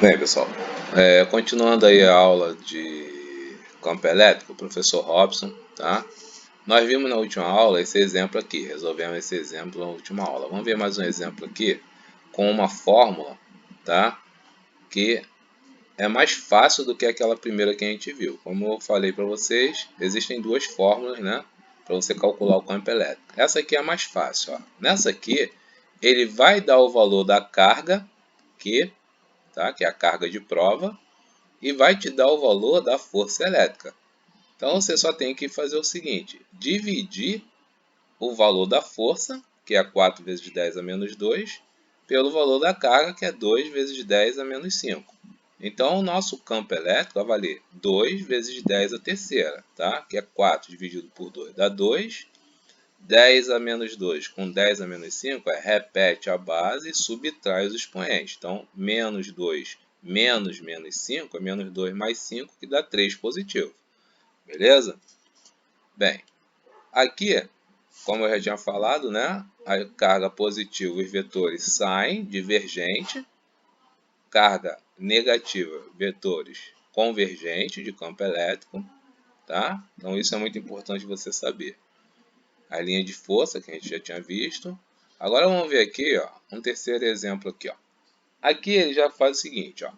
Bem, pessoal, continuando aí a aula de campo elétrico, professor Robson, tá? Nós vimos na última aula esse exemplo aqui, resolvemos esse exemplo na última aula. Vamos ver mais um exemplo aqui com uma fórmula, tá? Que é mais fácil do que aquela primeira que a gente viu. Como eu falei para vocês, existem duas fórmulas, né? Para você calcular o campo elétrico. Essa aqui é a mais fácil, ó. Nessa aqui, ele vai dar o valor da carga Q, tá? Que é a carga de prova, e vai te dar o valor da força elétrica. Então você só tem que fazer o seguinte: dividir o valor da força, que é 4 vezes 10 a menos 2, pelo valor da carga, que é 2 vezes 10 a menos 5. Então o nosso campo elétrico vai valer 2 vezes 10 a terceira, tá? Que é 4 dividido por 2 dá 2. 10 a menos 2 com 10 a menos 5 repete a base e subtrai os expoentes. Então, menos 2 menos menos 5 é menos 2 mais 5, que dá 3 positivo. Beleza? Bem, aqui, como eu já tinha falado, né? A carga positiva, os vetores saem divergente. Carga negativa, vetores convergente de campo elétrico. Tá? Então, isso é muito importante você saber. A linha de força que a gente já tinha visto. Agora vamos ver aqui, ó, um terceiro exemplo aqui, ó. Aqui ele já faz o seguinte, ó.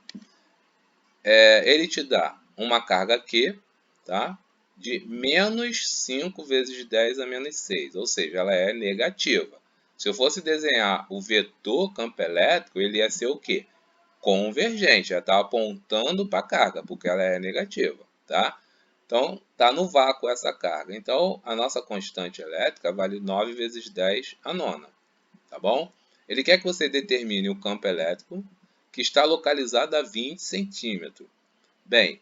Ele te dá uma carga Q, tá? De menos 5 vezes 10 a menos 6, ou seja, ela é negativa. Se eu fosse desenhar o vetor campo elétrico, ele ia ser o quê? Convergente, ela está apontando para a carga, porque ela é negativa, tá? Então, está no vácuo essa carga. Então, a nossa constante elétrica vale 9 vezes 10 a nona, tá bom? Ele quer que você determine o campo elétrico que está localizado a 20 centímetros. Bem,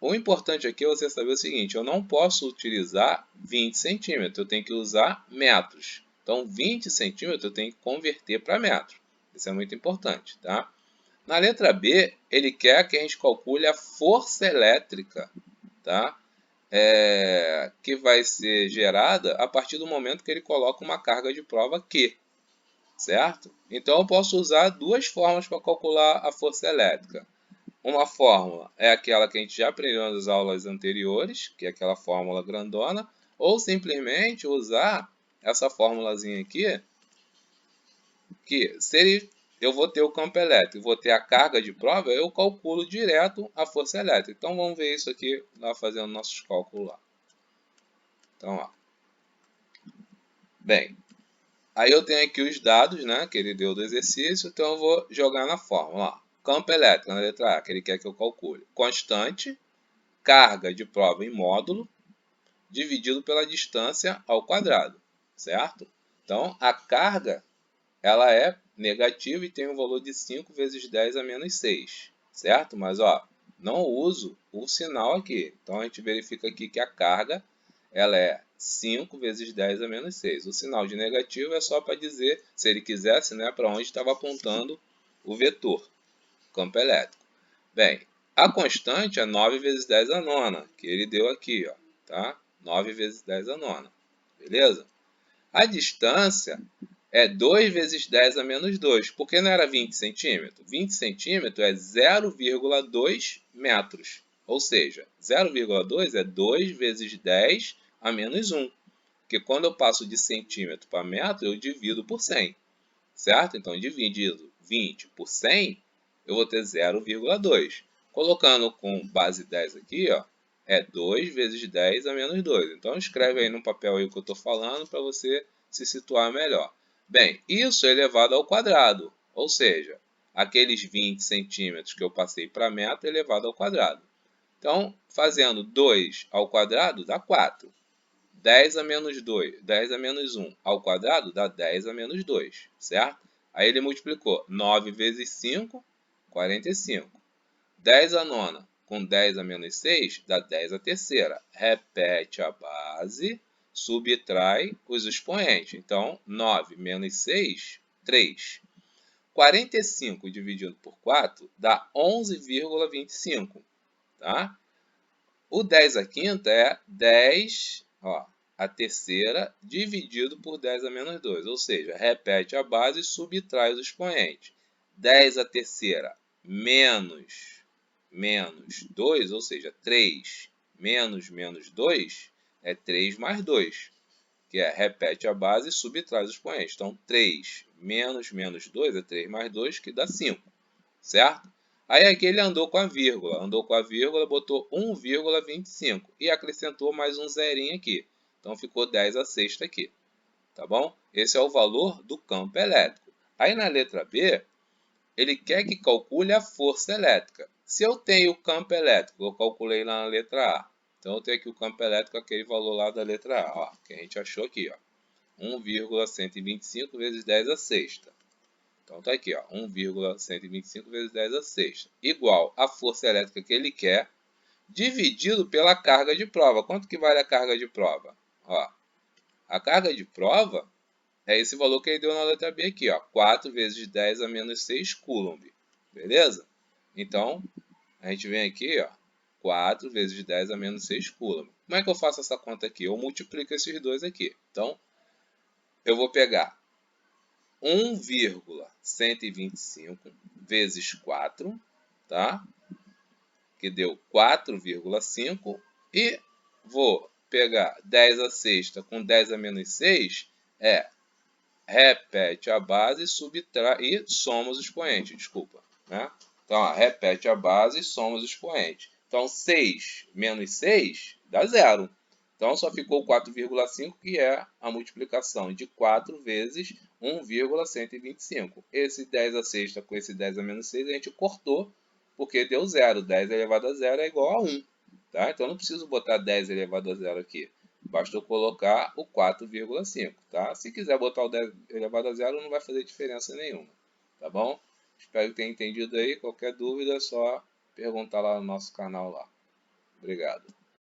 o importante aqui é você saber o seguinte: eu não posso utilizar 20 centímetros, eu tenho que usar metros. Então, 20 centímetros eu tenho que converter para metro. Isso é muito importante, tá? Na letra B, ele quer que a gente calcule a força elétrica, tá? Que vai ser gerada a partir do momento que ele coloca uma carga de prova Q, certo? Então, eu posso usar duas formas para calcular a força elétrica. Uma fórmula é aquela que a gente já aprendeu nas aulas anteriores, que é aquela fórmula grandona, ou simplesmente usar essa fórmulazinha aqui, que se eu vou ter o campo elétrico, vou ter a carga de prova, eu calculo direto a força elétrica. Então, vamos ver isso aqui, lá fazendo nossos cálculos lá. Então, ó. Bem, aí eu tenho aqui os dados, né, que ele deu do exercício, então eu vou jogar na fórmula. Ó. Campo elétrico, na letra A, que ele quer que eu calcule. Constante, carga de prova em módulo, dividido pela distância ao quadrado, certo? Então, a carga, ela é negativa e tem um valor de 5 vezes 10 a menos 6, certo? Mas, ó, não uso o sinal aqui. Então, a gente verifica aqui que a carga, ela é 5 vezes 10 a menos 6. O sinal de negativo é só para dizer, se ele quisesse, né, para onde estava apontando o vetor, campo elétrico. Bem, a constante é 9 vezes 10 a nona, que ele deu aqui, ó, tá? 9 vezes 10 a nona, beleza? A distância é 2 vezes 10 a menos 2, porque não era 20 centímetros? 20 centímetros é 0,2 metros, ou seja, 0,2 é 2 vezes 10 a menos 1, porque quando eu passo de centímetro para metro, eu divido por 100, certo? Então, dividido 20 por 100, eu vou ter 0,2. Colocando com base 10 aqui, ó, é 2 vezes 10 a menos 2. Então, escreve aí no papel aí o que eu estou falando para você se situar melhor. Bem, isso é elevado ao quadrado, ou seja, aqueles 20 centímetros que eu passei para metro elevado ao quadrado. Então, fazendo 2 ao quadrado dá 4. 10 a menos 2, 10 a menos 1 ao quadrado dá 10 a menos 2, certo? Aí ele multiplicou 9 vezes 5, 45. 10 a nona com 10 a menos 6 dá 10 a terceira. Repete a base, subtrai os expoentes. Então, 9 menos 6, 3. 45 dividido por 4 dá 11,25, tá? O 10 a quinta é 10, ó, a terceira dividido por 10 a menos 2, ou seja, repete a base e subtrai os expoentes. 10 a terceira, menos 2, ou seja, 3 menos 2 é 3 mais 2, que é repete a base e subtrai os expoentes. Então, 3 menos 2 é 3 mais 2, que dá 5, certo? Aí aqui ele andou com a vírgula, botou 1,25 e acrescentou mais um zerinho aqui. Então, ficou 10 a sexta aqui, tá bom? Esse é o valor do campo elétrico. Aí na letra B, ele quer que calcule a força elétrica. Se eu tenho o campo elétrico, eu calculei lá na letra A. Então, eu tenho aqui o campo elétrico, aquele valor lá da letra A, ó, que a gente achou aqui, ó, 1,125 vezes 10 a sexta. Então, está aqui, ó, 1,125 vezes 10 a sexta, igual a força elétrica que ele quer, dividido pela carga de prova. Quanto que vale a carga de prova? Ó, a carga de prova é esse valor que ele deu na letra B aqui, ó, 4 vezes 10 a menos 6 coulomb. Beleza? Então, a gente vem aqui, ó, 4 vezes 10 a menos 6 coulomb. Como é que eu faço essa conta aqui? Eu multiplico esses dois aqui. Então, eu vou pegar 1,125 vezes 4, tá? Que deu 4,5. E vou pegar 10 a sexta com 10 a menos 6, repete a base, subtrai e soma os expoentes, desculpa, né? Então, ó, repete a base e soma os expoentes. Então, 6 menos 6 dá 0. Então, só ficou 4,5, que é a multiplicação de 4 vezes 1,125. Esse 10 a sexta com esse 10 a menos 6 a gente cortou, porque deu 0. 10 elevado a 0 é igual a 1. Tá? Então, não preciso botar 10 elevado a 0 aqui. Basta eu colocar o 4,5, tá? Se quiser botar o 10 elevado a 0, não vai fazer diferença nenhuma, tá bom? Espero que tenha entendido aí. Qualquer dúvida é só perguntar lá no nosso canal lá. Obrigado.